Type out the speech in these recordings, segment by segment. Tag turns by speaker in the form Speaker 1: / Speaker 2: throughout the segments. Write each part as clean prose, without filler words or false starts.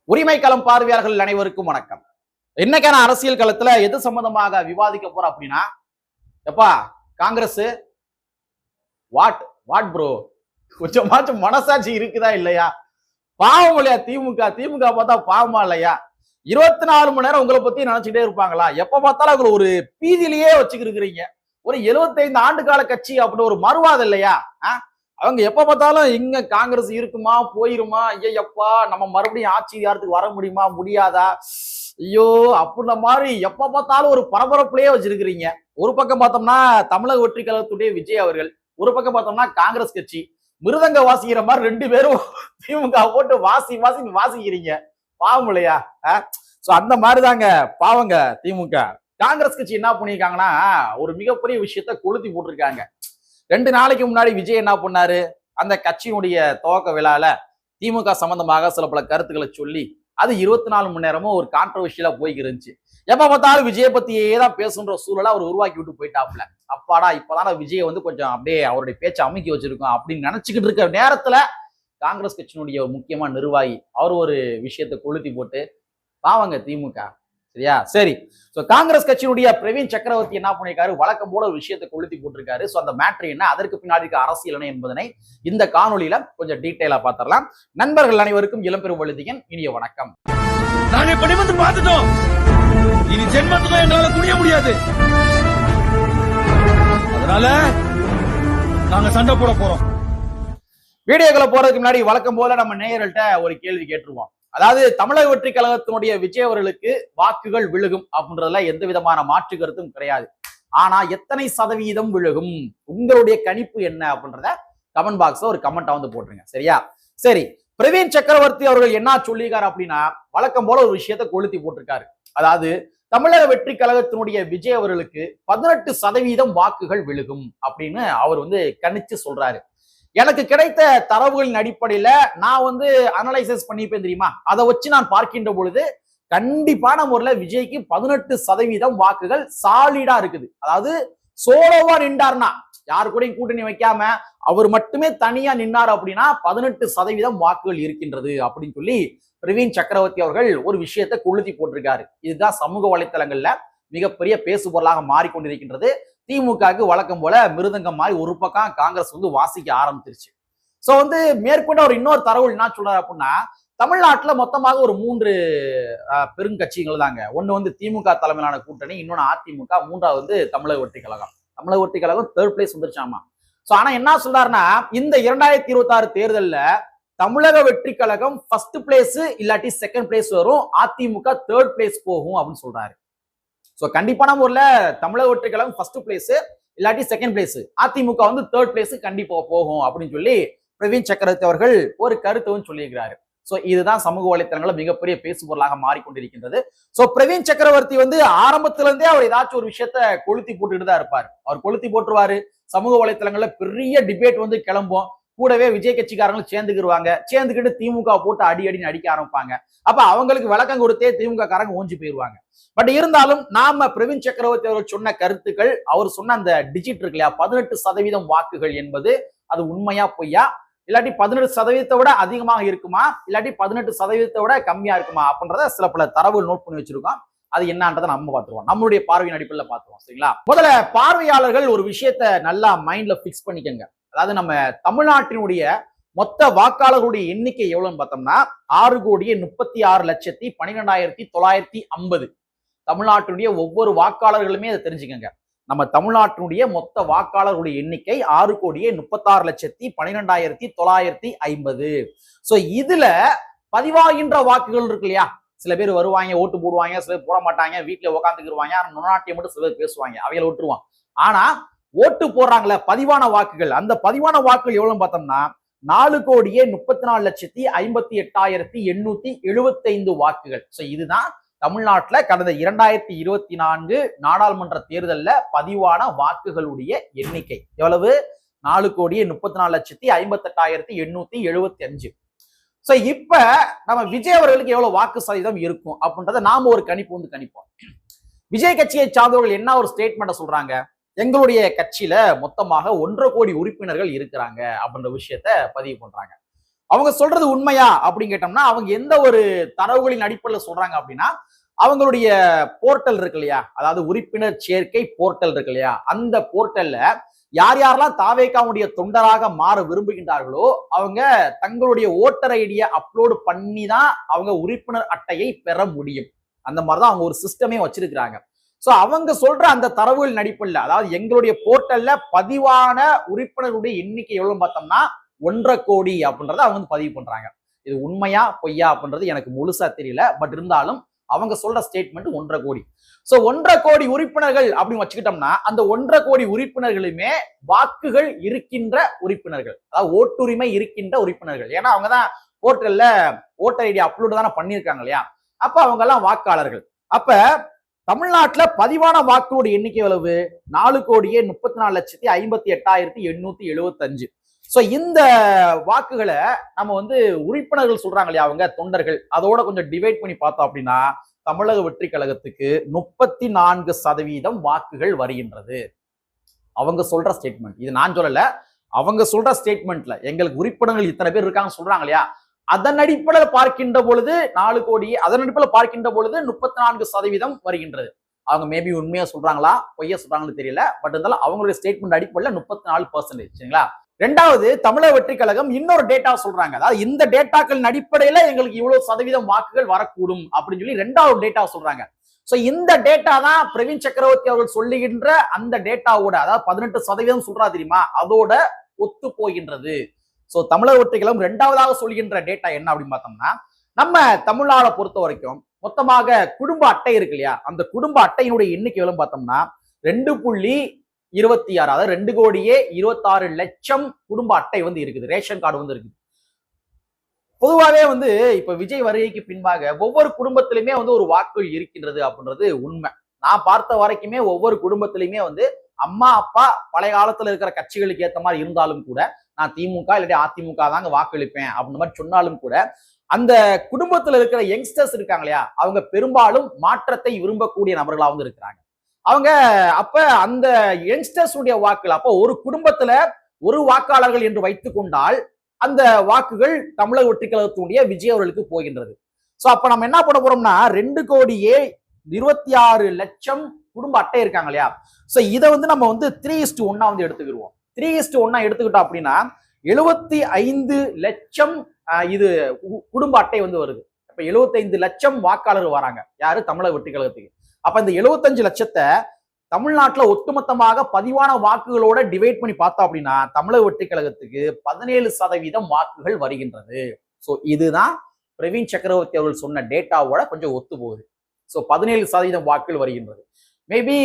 Speaker 1: உரிமை களம் பார்வையாளர்கள் அனைவருக்கும் வணக்கம். என்னைக்கான அரசியல் களத்துல எது சம்பந்தமாக விவாதிக்க போறோம் அப்படின்னா, எப்பா காங்கிரஸ் வாட் வாட் ப்ரோ, கொஞ்சமாச்சும் மனசாட்சி இருக்குதா இல்லையா? பாவம் இல்லையா திமுக? திமுக பார்த்தா பாவமா இல்லையா? 24 மணி நேரம் உங்களை பத்தி நினைச்சுட்டே இருப்பாங்களா? எப்ப பார்த்தாலும் உங்களை ஒரு பீதியிலேயே வச்சுக்கிருக்கிறீங்க. ஒரு 75 ஆண்டு கால கட்சி அப்படின்னு ஒரு மறுவாதம் இல்லையா? அவங்க எப்ப பார்த்தாலும் இங்க காங்கிரஸ் இருக்குமா போயிருமா, ஐயப்பா நம்ம மறுபடியும் ஆட்சி அதிகாரத்துக்கு வர முடியுமா முடியாதா, ஐயோ அப்படின்ற மாதிரி எப்ப பார்த்தாலும் ஒரு பரபரப்புலயே வச்சிருக்கிறீங்க. ஒரு பக்கம் பார்த்தோம்னா தமிழக வெற்றி கழகத்துடைய விஜய் அவர்கள், ஒரு பக்கம் பார்த்தோம்னா காங்கிரஸ் கட்சி மிருதங்க வாசிக்கிற மாதிரி 2 பேரும் திமுக போட்டு வாசி வாசி வாசிக்கிறீங்க. பாவம் இல்லையா? அந்த மாதிரிதாங்க பாவங்க திமுக. காங்கிரஸ் கட்சி என்ன பண்ணிருக்காங்கன்னா ஒரு மிகப்பெரிய விஷயத்த கொளுத்தி போட்டிருக்காங்க. 2 நாளைக்கு முன்னாடி விஜய் என்ன பண்ணாரு, அந்த கட்சியினுடைய துவக்க விழால திமுக சம்பந்தமாக சில பல கருத்துக்களை சொல்லி அது 24 மணி நேரமும் ஒரு கான்ட்ரவர்ஷியலா போய்க்கு இருந்துச்சு. எப்ப பார்த்தாலும் விஜய பத்தியே தான் பேசுன்ற சூழலை அவர் உருவாக்கி விட்டு போயிட்டாப்ல. அப்பாடா இப்பதான் விஜய் கொஞ்சம் அப்படியே அவருடைய பேச்சை அமுக்கி வச்சிருக்கோம் அப்படின்னு நினைச்சுக்கிட்டு இருக்க நேரத்துல காங்கிரஸ் கட்சியினுடைய முக்கியமா நிர்வாகி அவர் ஒரு விஷயத்தை கொளுத்தி போட்டு பாவங்க திமுக. சரியா? சரி. காங்கிரஸ் கட்சியினுடைய பிரவீன் சக்கரவர்த்தி என்ன பண்ணிருக்காரு, வழக்கம் போல ஒரு விஷயத்தை கொளுத்தி போட்டிருக்காரு. அந்த மேட்ரு என்ன, அதற்கு பின்னாடி இருக்க அரசியல் என்ன என்பதனை இந்த காணொலியில கொஞ்சம் டீட்டெயிலா பார்த்திடலாம். நண்பர்கள் அனைவருக்கும் இளம்பெரும் வழுதியின் இனிய வணக்கம்.
Speaker 2: நாங்க இப்படி வந்து பார்த்துட்டோம், இனி ஜென்மத்துக்கும் எங்களால குடிய முடியாது. அதனால நாங்க சண்டை போட போறோம்.
Speaker 1: வீடியோக்களை போறதுக்கு முன்னாடி வழக்கம் போல நம்ம நேயர்கள்ட்ட ஒரு கேள்வி கேட்டுருவோம். அதாவது தமிழக வெற்றி கழகத்தினுடைய விஜய் அவர்களுக்கு வாக்குகள் விழுகும் அப்படின்றதுல எந்த விதமான மாற்று கருத்தும் கிடையாது. ஆனா எத்தனை சதவீதம் விழுகும், உங்களுடைய கணிப்பு என்ன அப்படின்றத கமெண்ட் பாக்ஸ்ல ஒரு கமெண்டா போட்டுருங்க. சரியா? சரி. பிரவீன் சக்கரவர்த்தி அவர்கள் என்ன சொல்லியிருக்காரு அப்படின்னா, வழக்கம் போல ஒரு விஷயத்தை கொளுத்தி போட்டிருக்காரு. அதாவது தமிழக வெற்றி கழகத்தினுடைய விஜய் அவர்களுக்கு 18% வாக்குகள் விழுகும் அப்படின்னு அவர் கணிச்சு சொல்றாரு. எனக்கு கிடைத்த தரவுகளின் அடிப்படையில நான் அனலைசிஸ் பண்ணிப்பேன் தெரியுமா, அதை வச்சு நான் பார்க்கின்ற பொழுது கண்டிப்பான முறையில விஜய்க்கு 18% வாக்குகள் சாலிடா இருக்குது. அதாவது சோலோவா நின்றார்னா, யாரு கூடயும் கூட்டணி வைக்காம அவர் மட்டுமே தனியா நின்னார் அப்படின்னா 18% வாக்குகள் இருக்கின்றது அப்படின்னு சொல்லி பிரவீன் சக்கரவர்த்தி அவர்கள் ஒரு விஷயத்தை கொளுத்தி போட்டிருக்காரு. இதுதான் சமூக வலைத்தளங்கள்ல மிகப்பெரிய பேசுபொருளாக மாறிக்கொண்டிருக்கின்றது. திமுகவுக்கு வழக்கம் போல மிருதங்கம் மாதிரி ஒரு பக்கம் காங்கிரஸ் வாசிக்க ஆரம்பிச்சிருச்சு. மேற்கொண்டு அவர் இன்னொரு தரவு என்ன சொல்றாரு அப்படின்னா, தமிழ்நாட்டுல மொத்தமாக ஒரு 3 பெருங்கட்சிகள் தாங்க. ஒண்ணு திமுக தலைமையிலான கூட்டணி, இன்னொன்னு அதிமுக, 3வது தமிழக வெற்றி கழகம். தமிழக வெற்றி கழகம் 3rd பிளேஸ் வந்துருச்சாமா. ஆனா என்ன சொல்றாருன்னா, இந்த 2026 தேர்தல்ல தமிழக வெற்றி கழகம் 1st பிளேஸ் இல்லாட்டி 2nd பிளேஸ் வரும், அதிமுக 3rd பிளேஸ் போகும் அப்படின்னு சொல்றாரு. கண்டிப்பான முறையில தமிழக வெற்றி கழகம் 1st பிளேஸ் இல்லாட்டி 2nd place, AIADMK 3rd place கண்டிப்பா போகும் அப்படின்னு சொல்லி பிரவீன் சக்கரவர்த்தி அவர்கள் ஒரு கருத்து சொல்லியிருக்கிறாரு. இதுதான் சமூக வலைத்தளங்கள்ல மிகப்பெரிய பேசுபொருளாக மாறிக்கொண்டிருக்கின்றது. பிரவீன் சக்கரவர்த்தி ஆரம்பத்துல இருந்தே அவர் ஏதாச்சும் ஒரு விஷயத்த கொளுத்தி போட்டுட்டு தான் இருப்பாரு. அவர் கொளுத்தி போட்டுருவாரு. சமூக வலைத்தளங்கள்ல பெரிய டிபேட் கிளம்பும். கூடவே விஜய் கட்சிக்காரங்களும் சேர்ந்துக்கிட்டு திமுக போட்டு அடி அடின்னு அடிக்க ஆரம்பிப்பாங்க. அப்ப அவங்களுக்கு விளக்கம் கொடுத்தே திமுக காரங்க ஓஞ்சி போயிருவாங்க. பட் இருந்தாலும் நாம பிரவீன் சக்கரவர்த்தி அவர்கள் சொன்ன கருத்துக்கள், அவர் சொன்ன அந்த டிஜிட் இருக்கு இல்லையா, 18% வாக்குகள் என்பது அது உண்மையா பொய்யா, இல்லாட்டி 18% விட அதிகமாக இருக்குமா, இல்லாட்டி 18% விட கம்மியா இருக்குமா அப்படின்றத சில பல தரவுகள் நோட் பண்ணி வச்சிருக்கோம். அது என்னன்றதை நம்ம பார்த்துருவோம், நம்மளுடைய பார்வையின் அடிப்படையில் பார்த்துருவோம். சரிங்களா? முதல்ல பார்வையாளர்கள் ஒரு விஷயத்த நல்லா மைண்ட்ல பிக்ஸ் பண்ணிக்கங்க. அதாவது நம்ம தமிழ்நாட்டினுடைய மொத்த வாக்காளர்களுடைய எண்ணிக்கை எவ்வளவுன்னு பார்த்தோம்னா 6,36,12,950. தமிழ்நாட்டினுடைய ஒவ்வொரு வாக்காளர்களுமே அதை தெரிஞ்சுக்கங்க. நம்ம தமிழ்நாட்டினுடைய மொத்த வாக்காளர்களுடைய எண்ணிக்கை 6,36,12,950. இதுல பதிவாகின்ற வாக்குகள் இருக்கு இல்லையா, சில பேர் வருவாங்க, ஓட்டு போடுவாங்க, சில பேர் போட மாட்டாங்க, வீட்டுல உட்காந்துக்கிடுவாங்க, நுண்ணாட்டியம் மட்டும் சில பேர் பேசுவாங்க, அவையில விட்டுருவான். ஆனா ஓட்டு போடுறாங்களே பதிவான வாக்குகள், அந்த பதிவான வாக்குகள் எவ்வளவு பார்த்தோம்னா 4,34,58,875 வாக்குகள். இதுதான் தமிழ்நாட்டுல கடந்த 2024 நாடாளுமன்ற தேர்தல்ல பதிவான வாக்குகளுடைய எண்ணிக்கை. எவ்வளவு? 4,34,58,875. இப்ப நம்ம விஜய் அவர்களுக்கு எவ்வளவு வாக்கு சதவீதம் இருக்கும் அப்படின்றத நாம ஒரு கணிப்பு கணிப்போம். விஜய் கட்சியை சார்ந்தவர்கள் என்ன ஒரு ஸ்டேட்மெண்ட் சொல்றாங்க, எங்களுடைய கட்சியில மொத்தமாக 1.5 கோடி உறுப்பினர்கள் இருக்கிறாங்க அப்படின்ற விஷயத்த பதிவு பண்றாங்க. அவங்க சொல்றது உண்மையா அப்படின்னு கேட்டோம்னா அவங்க எந்த ஒரு தரவுகளின் அடிப்படையில் சொல்றாங்க அப்படின்னா அவங்களுடைய போர்ட்டல் இருக்கு இல்லையா, அதாவது உறுப்பினர் சேர்க்கை போர்ட்டல் இருக்கு இல்லையா, அந்த போர்ட்டல்ல யார் யாரெல்லாம் தாவேகாவுடைய தொண்டராக மாற விரும்புகின்றார்களோ அவங்க தங்களுடைய ஓட்டர் ஐடியை அப்லோடு பண்ணி தான் அவங்க உறுப்பினர் அட்டையை பெற முடியும். அந்த மாதிரிதான் அவங்க ஒரு சிஸ்டமே வச்சிருக்கிறாங்க. சோ அவங்க சொல்ற அந்த தரவுகள் அடிப்படையில், அதாவது எங்களுடைய போர்ட்டல்ல பதிவான உறுப்பினர்களுடைய எண்ணிக்கை எவ்வளவு பார்த்தோம்னா 1.5 கோடி அப்படின்றத அவங்க வந்து பதிவு பண்றாங்க. இது உண்மையா பொய்யா அப்படின்றது எனக்கு முழுசா தெரியல. பட் இருந்தாலும் அவங்க சொல்ற ஸ்டேட்மெண்ட் 1.5 கோடி. சோ 1.5 கோடி உறுப்பினர்கள் அப்படின்னு வச்சுக்கிட்டோம்னா அந்த 1.5 கோடி உறுப்பினர்களுமே வாக்குகள் இருக்கின்ற உறுப்பினர்கள், அதாவது ஓட்டுரிமை இருக்கின்ற உறுப்பினர்கள். ஏன்னா அவங்க தான் போர்ட்டல்ல ஓட்டர் ஐடி அப்லோடு தானே பண்ணியிருக்காங்க இல்லையா, அப்ப அவங்க எல்லாம் வாக்காளர்கள். அப்ப தமிழ்நாட்டுல பதிவான வாக்குகளுடைய எண்ணிக்கை எவ்வளவு? 4,34,58,875. சோ இந்த வாக்குகளை நம்ம வந்து உறுப்பினர்கள் சொல்றாங்க இல்லையா, அவங்க தொண்டர்கள், அதோட கொஞ்சம் டிவைட் பண்ணி பார்த்தோம் அப்படின்னா தமிழக வெற்றி கழகத்துக்கு 34% வாக்குகள் வருகின்றது. அவங்க சொல்ற ஸ்டேட்மெண்ட், இது நான் சொல்லல, அவங்க சொல்ற ஸ்டேட்மெண்ட்ல எங்களுக்கு உறுப்பினர்கள் இத்தனை பேர் இருக்காங்க சொல்றாங்க இல்லையா, அதன் அடிப்படையில் பார்க்கின்ற பொழுது 4 கோடி, அதன் அடிப்படையில் பார்க்கின்ற பொழுது 34% வருகின்றது. அவங்க மேபி உண்மையா சொல்றாங்களா பொய்யா சொல்றாங்கன்னு தெரியல. பட் இருந்தாலும் அவங்களுடைய ஸ்டேட்மெண்ட் அடிப்படையில் 34%. சரிங்களா? ரெண்டாவது, தமிழக வெற்றி கழகம் இன்னொரு டேட்டா சொல்றாங்க. அதாவது இந்த டேட்டாக்களின் அடிப்படையில எங்களுக்கு இவ்வளவு சதவீதம் வாக்குகள் வரக்கூடும் அப்படின்னு சொல்லி ரெண்டாவது டேட்டா சொல்றாங்க. சோ இந்த டேட்டா தான் பிரவீன் சக்கரவர்த்தி அவர்கள் சொல்லுகின்ற அந்த டேட்டாவோட, அதாவது 18% சொல்றா தெரியுமா, அதோட ஒத்து போகின்றது. சோ தமிழக வெற்றி கழகம் இரண்டாவதாக சொல்கின்ற டேட்டா என்ன அப்படின்னு பார்த்தோம்னா, நம்ம தமிழ்நாடை பொறுத்த வரைக்கும் மொத்தமாக குடும்ப அட்டை இருக்கு இல்லையா, அந்த குடும்ப அட்டையினுடைய எண்ணிக்கை எவ்வளவு பார்த்தோம்னா 2.26, அதாவது 2,26,00,000 குடும்ப அட்டை வந்து இருக்குது, ரேஷன் கார்டு வந்து இருக்குது. பொதுவாகவே வந்து இப்ப விஜய் வருகைக்கு பின்பாக ஒவ்வொரு குடும்பத்திலுமே வந்து ஒரு வாக்குகள் இருக்கின்றது அப்படின்றது உண்மை. நான் பார்த்த வரைக்குமே ஒவ்வொரு குடும்பத்திலுமே வந்து அம்மா அப்பா பழைய காலத்துல இருக்கிற கட்சிகளுக்கு ஏத்த மாதிரி இருந்தாலும் கூட, நான் திமுக இல்லாட்டி அதிமுக தாங்க வாக்களிப்பேன் அப்படின்ற மாதிரி சொன்னாலும் கூட, அந்த குடும்பத்துல இருக்கிற யங்ஸ்டர்ஸ் இருக்காங்க இல்லையா, அவங்க பெரும்பாலும் மாற்றத்தை விரும்பக்கூடிய நபர்களா வந்து இருக்கிறாங்க. அவங்க அப்ப அந்த யங்ஸ்டர்ஸ் உடைய வாக்குகள், அப்ப ஒரு குடும்பத்துல ஒரு வாக்காளர்கள் என்று வைத்துக் கொண்டால் அந்த வாக்குகள் தமிழக வெற்றி கழகத்தினுடைய விஜய் அவர்களுக்கு போகின்றது. சோ அப்ப நம்ம என்ன பண்ண போறோம்னா 2,26,00,000 குடும்ப அட்டை இருக்காங்க இல்லையா, சோ இதை வந்து நம்ம வந்து 3:1 வந்து எடுத்துக்கிடுவோம். 3:1 எடுத்துக்கிட்டோம் அப்படின்னா 75 லட்சம் இது குடும்ப அட்டை வந்து வருது. அப்ப 75 லட்சம் வாக்காளர்கள் வராங்க யாரு, தமிழக வெற்றி கழகத்துக்கு. அப்ப இந்த 75 லட்சத்தை தமிழ்நாட்டுல ஒட்டுமொத்தமாக பதிவான வாக்குகளோட டிவைட் பண்ணி பார்த்தோம் அப்படின்னா தமிழக வெற்றி கழகத்துக்கு 17% வாக்குகள் வருகின்றது. சோ இதுதான் பிரவீன் சக்கரவர்த்தி அவர்கள் சொன்ன டேட்டாவோட கொஞ்சம் ஒத்து போகுது. சோ 17% வாக்குகள் வருகின்றது. மேபி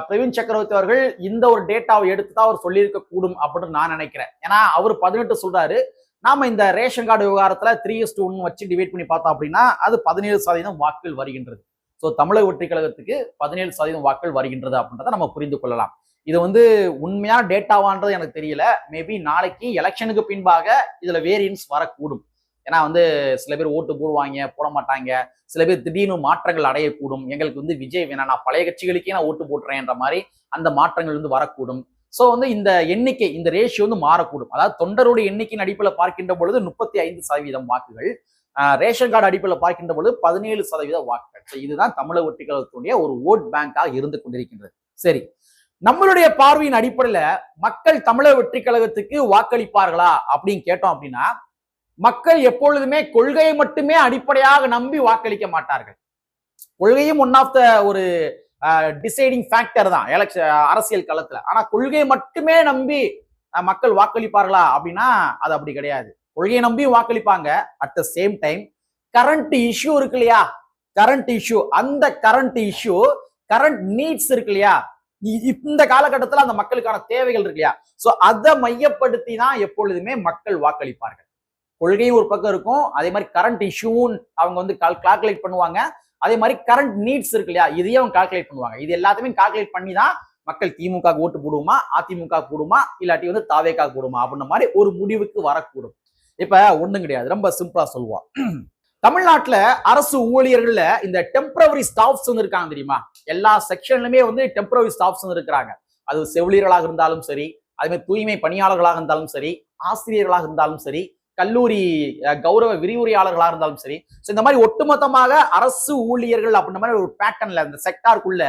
Speaker 1: பிரவீன் சக்கரவர்த்தி அவர்கள் இந்த ஒரு டேட்டாவை எடுத்துதான் அவர் சொல்லியிருக்க கூடும் அப்படின்னு நான் நினைக்கிறேன். ஏன்னா அவர் 18 சொல்றாரு, நாம இந்த ரேஷன் கார்டு விவகாரத்துல 3:1 வச்சு டிவைட் பண்ணி பார்த்தோம் அப்படின்னா அது 17% வாக்குகள் வருகின்றது. சோ தமிழக வெற்றி கழகத்துக்கு 17% வாக்குகள் வருகின்றது அப்படின்றத நம்ம புரிந்து கொள்ளலாம். இது வந்து உண்மையான டேட்டாவான்றது எனக்கு தெரியல. மேபி நாளைக்கு எலெக்ஷனுக்கு பின்பாக இதுல வேரியன்ஸ் வரக்கூடும். ஏன்னா வந்து சில பேர் ஓட்டு போடுவாங்க, போட மாட்டாங்க, சில பேர் திடீர்னு மாற்றங்கள் அடையக்கூடும். எங்களுக்கு வந்து விஜய் வேணா, நான் பழைய கட்சிகளுக்கே நான் ஓட்டு போட்டுறேன்ற மாதிரி அந்த மாற்றங்கள் வந்து வரக்கூடும். சோ வந்து இந்த எண்ணிக்கை, இந்த ரேஷியோ வந்து மாறக்கூடும். அதாவது தொண்டருடைய எண்ணிக்கையின் அடிப்படையில் பார்க்கின்ற பொழுது 35% வாக்குகள், ரேஷன் கார்டு அடிப்படையில் பார்க்கின்ற பொழுது 17% வாக்குகள். இதுதான் தமிழக வெற்றி கழகத்தினுடைய ஒரு ஓட் பேங்காக இருந்து கொண்டிருக்கின்றது. சரி, நம்மளுடைய பார்வையின் அடிப்படையில மக்கள் தமிழக வெற்றி கழகத்துக்கு வாக்களிப்பார்களா அப்படின்னு கேட்டோம் அப்படின்னா, மக்கள் எப்பொழுதுமே கொள்கையை மட்டுமே அடிப்படையாக நம்பி வாக்களிக்க மாட்டார்கள். கொள்கையும் ஒன் ஆஃப் த ஒரு டிசைடிங் ஃபேக்டர் தான் அரசியல் களத்துல. ஆனா கொள்கையை மட்டுமே நம்பி மக்கள் வாக்களிப்பார்களா அப்படின்னா அது அப்படி கிடையாது. கொள்கையை நம்பியும் வாக்களிப்பாங்க. At the same time current issue இருக்கு இல்லையா, கரண்ட் இஷ்யூ, அந்த கரண்ட் இஷ்யூ, கரண்ட் நீட்ஸ் இருக்கு இல்லையா, இந்த காலகட்டத்தில் அந்த மக்களுக்கான தேவைகள் இருக்கு இல்லையா, சோ அதை மையப்படுத்தி தான் எப்பொழுதுமே மக்கள் வாக்களிப்பார்கள். கொள்கையும் ஒரு பக்கம் இருக்கும், அதே மாதிரி கரண்ட் இஷ்யூவும் அவங்க வந்து கால்குலேட் பண்ணுவாங்க. அதே மாதிரி கரண்ட் நீட்ஸ் இருக்கு இல்லையா, இதையும் அவங்க கால்குலேட் பண்ணுவாங்க. இது எல்லாத்தையுமே கால்குலேட் பண்ணி தான் மக்கள் திமுக ஓட்டு போடுவோமா, அதிமுக போடுமா, இல்லாட்டி வந்து தாவேகா போடுமா அப்படின்ற மாதிரி ஒரு முடிவுக்கு வரக்கூடும். இப்ப ஒண்ணும் கிடையாது, ரொம்ப சிம்பிளா சொல்லுவோம். தமிழ்நாட்டுல அரசு ஊழியர்கள்ல இந்த டெம்பரவரி ஸ்டாஃப்ஸ் வந்து இருக்காங்க தெரியுமா, எல்லா செக்ஷன்லுமே வந்து டெம்பரவரி ஸ்டாஃப்ஸ் வந்து இருக்கிறாங்க. அது செவிலியர்களாக இருந்தாலும் சரி, அதே மாதிரி தூய்மை பணியாளர்களாக இருந்தாலும் சரி, ஆசிரியர்களாக இருந்தாலும் சரி, கல்லூரி கௌரவ விரிவுரையாளர்களா இருந்தாலும் சரி, இந்த மாதிரி ஒட்டுமொத்தமாக அரசு ஊழியர்கள் அப்படின்ற மாதிரி ஒரு பேட்டர்ன்ல இந்த செக்டாருக்குள்ள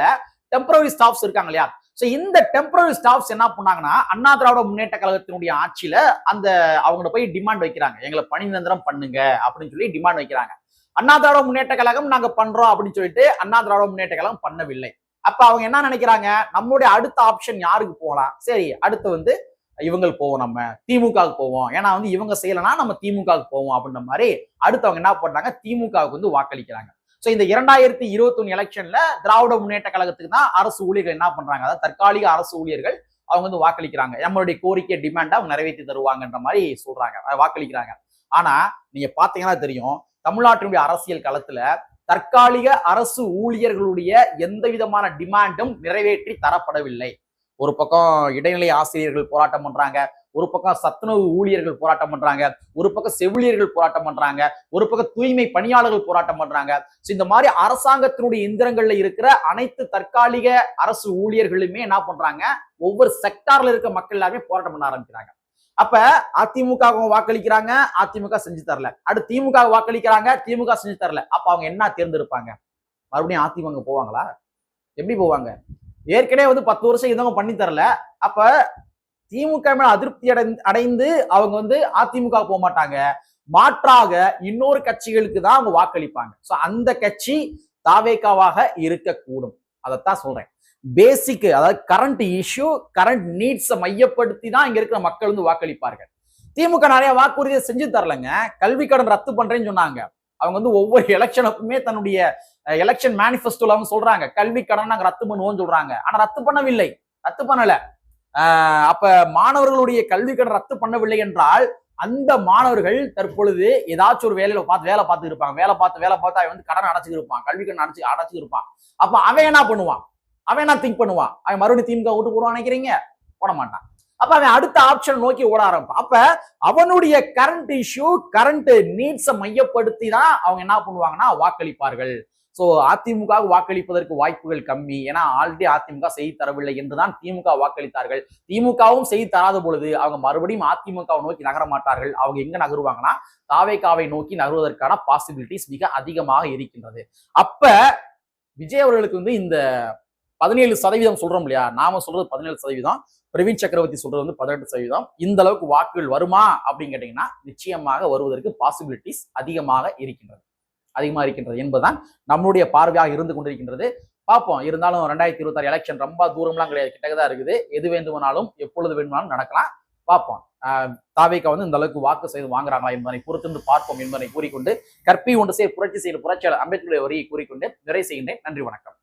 Speaker 1: டெம்பரரி ஸ்டாஃப்ஸ் இருக்காங்க இல்லையா? சோ இந்த டெம்பரரி ஸ்டாஃப்ஸ் என்ன பண்ணாங்கன்னா, அண்ணா திராவிட முன்னேற்ற கழகத்தினுடைய ஆட்சியில அந்த அவங்க போய் டிமாண்ட் வைக்கிறாங்க. எங்களை பணி நிரந்தரம் பண்ணுங்க அப்படின்னு சொல்லி டிமாண்ட் வைக்கிறாங்க. அண்ணா திராவிட முன்னேற்ற கழகம் நாங்க பண்றோம் அப்படின்னு சொல்லிட்டு அண்ணா திராவிட முன்னேற்ற கழகம் பண்ணவில்லை. அப்ப அவங்க என்ன நினைக்கிறாங்க, நம்மளுடைய அடுத்த ஆப்ஷன் யாருக்கு போகலாம்? சரி, அடுத்து இவங்களுக்கு போவோம், நம்ம திமுகவுக்கு போவோம். ஏன்னா இவங்க செய்யலனா நம்ம திமுகவுக்கு போவோம் அப்படின்ற மாதிரி அடுத்து அவங்க என்ன பண்றாங்க, திமுகவுக்கு வாக்களிக்கிறாங்க. சோ இந்த 2021 எலெக்ஷன்ல திராவிட முன்னேற்ற கழகத்துக்கு தான் அரசு ஊழியர்கள் என்ன பண்றாங்க, அதாவது தற்காலிக அரசு ஊழியர்கள் அவங்க வாக்களிக்கிறாங்க. நம்மளுடைய கோரிக்கை டிமாண்டா அவங்க நிறைவேற்றி தருவாங்கன்ற மாதிரி சொல்றாங்க, வாக்களிக்கிறாங்க. ஆனா நீங்க பாத்தீங்கன்னா தெரியும், தமிழ்நாட்டினுடைய அரசியல் களத்துல தற்காலிக அரசு ஊழியர்களுடைய எந்த விதமான டிமாண்டும் நிறைவேற்றி தரப்படவில்லை. ஒரு பக்கம் இடைநிலை ஆசிரியர்கள் போராட்டம் பண்றாங்க, ஒரு பக்கம் சத்துணவு ஊழியர்கள் போராட்டம் பண்றாங்க, ஒரு பக்கம் செவிலியர்கள் போராட்டம் பண்றாங்க, ஒரு பக்கம் தூய்மை பணியாளர்கள் போராட்டம் பண்றாங்க. இந்த மாதிரி அரசாங்கத்தினுடைய இயந்திரங்கள்ல இருக்கிற அனைத்து தற்காலிக அரசு ஊழியர்களுமே என்ன பண்றாங்க, ஒவ்வொரு செக்டார்ல இருக்க மக்கள் எல்லாருமே போராட்டம் பண்ண ஆரம்பிக்கிறாங்க. அப்ப அதிமுக வாக்களிக்கிறாங்க, அதிமுக செஞ்சு தரல. அடுத்து திமுக வாக்களிக்கிறாங்க, திமுக செஞ்சு தரல. அப்ப அவங்க என்ன தேர்ந்தெடுப்பாங்க? மறுபடியும் அதிமுக போவாங்களா? எப்படி போவாங்க? ஏற்கனவே 10 வருஷம் இதவங்க பண்ணி தரல. அப்ப திமுக மேல அதிருப்தி அடைந்து அவங்க அதிமுக போக மாட்டாங்க. மாற்றாக இன்னொரு கட்சிகளுக்கு தான் அவங்க வாக்களிப்பாங்க. சோ அந்த கட்சி தாவேகாவாக இருக்கக்கூடும். அதைத்தான் சொல்றேன். பேசிக், அதாவது கரண்ட் இஷ்யூ, கரண்ட் நீட்ஸை மையப்படுத்தி தான் இங்க இருக்கிற மக்கள் வாக்களிப்பார்கள். திமுக நிறைய வாக்குறுதியை செஞ்சு தரலங்க. கல்வி கடன் ரத்து பண்றேன்னு சொன்னாங்க. அவங்க ஒவ்வொரு எலெக்ஷனுக்குமே தன்னுடைய எலெக்ஷன் மேனிபெஸ்டோல அவங்க சொல்றாங்க, கல்வி கடன் நாங்க ரத்து பண்ணுவோம் சொல்றாங்க. ஆனா ரத்து பண்ணவில்லை, ரத்து பண்ணல. அப்ப மாணவர்களுடைய கல்வி கடன் ரத்து பண்ணவில்லை என்றால் அந்த மாணவர்கள் தற்பொழுது ஏதாச்சும் ஒரு வேலை பார்த்து இருப்பாங்க. வேலை பார்த்து அவன் கடன் அடைச்சு இருப்பான், கல்வி கடன் அடைச்சு இருப்பான். அப்ப அவன் என்ன பண்ணுவான்? அவன் என்ன திங்க் பண்ணுவான்? அவன் மறுபடியும் திமுக ஓட்டு போடுவான் நினைக்கிறீங்க? போட மாட்டான். அப்ப அவன் அடுத்த ஆப்ஷன் நோக்கி ஓட ஆரம்பிப்பான். அப்ப அவனுடைய கரண்ட் இஷ்யூ, கரண்ட் நீட்ஸை மையப்படுத்தி தான் அவங்க என்ன பண்ணுவாங்கன்னா வாக்களிப்பார்கள். சோ அதிமுக வாக்களிப்பதற்கு வாய்ப்புகள் கம்மி. ஏன்னா ஆல்ரெடி அதிமுக செய்து தரவில்லை என்றுதான் திமுக வாக்களித்தார்கள். திமுகவும் செய்து தராத பொழுது அவங்க மறுபடியும் அதிமுக நோக்கி நகர மாட்டார்கள். அவங்க எங்க நகருவாங்கன்னா தாவேகாவை நோக்கி நகருவதற்கான பாசிபிலிட்டிஸ் மிக அதிகமாக இருக்கின்றது. அப்ப விஜய் அவர்களுக்கு இந்த 17% சொல்றோம் இல்லையா, நாம சொல்றது 17%, பிரவீன் சக்கரவர்த்தி சொல்றது 18%. இந்த அளவுக்கு வாக்குகள் வருமா அப்படின்னு கேட்டீங்கன்னா நிச்சயமாக வருவதற்கு பாசிபிலிட்டிஸ் அதிகமாக இருக்கின்றது என்பதுதான் நம்மளுடைய பார்வையாக இருந்து கொண்டிருக்கின்றது. பார்ப்போம். இருந்தாலும் 2026 எலெக்ஷன் ரொம்ப தூரம்லாம் கிடையாது, கிட்டதான் இருக்குது. எது வேண்டுமானாலும் எப்பொழுது வேண்டுமானாலும் நடக்கலாம். பார்ப்போம். தாவேகா இந்த அளவுக்கு வாக்கு செய்து வாங்குறாங்களா என்பதை பொறுத்திருந்து பார்ப்போம் என்பதை கூறிக்கொண்டு, கற்பி ஒன்று புரட்சி செய்த புரட்சியாளர் அம்பேத்கர் வரியை கூறிக்கொண்டு நிறைவு செய்கின்றேன். நன்றி, வணக்கம்.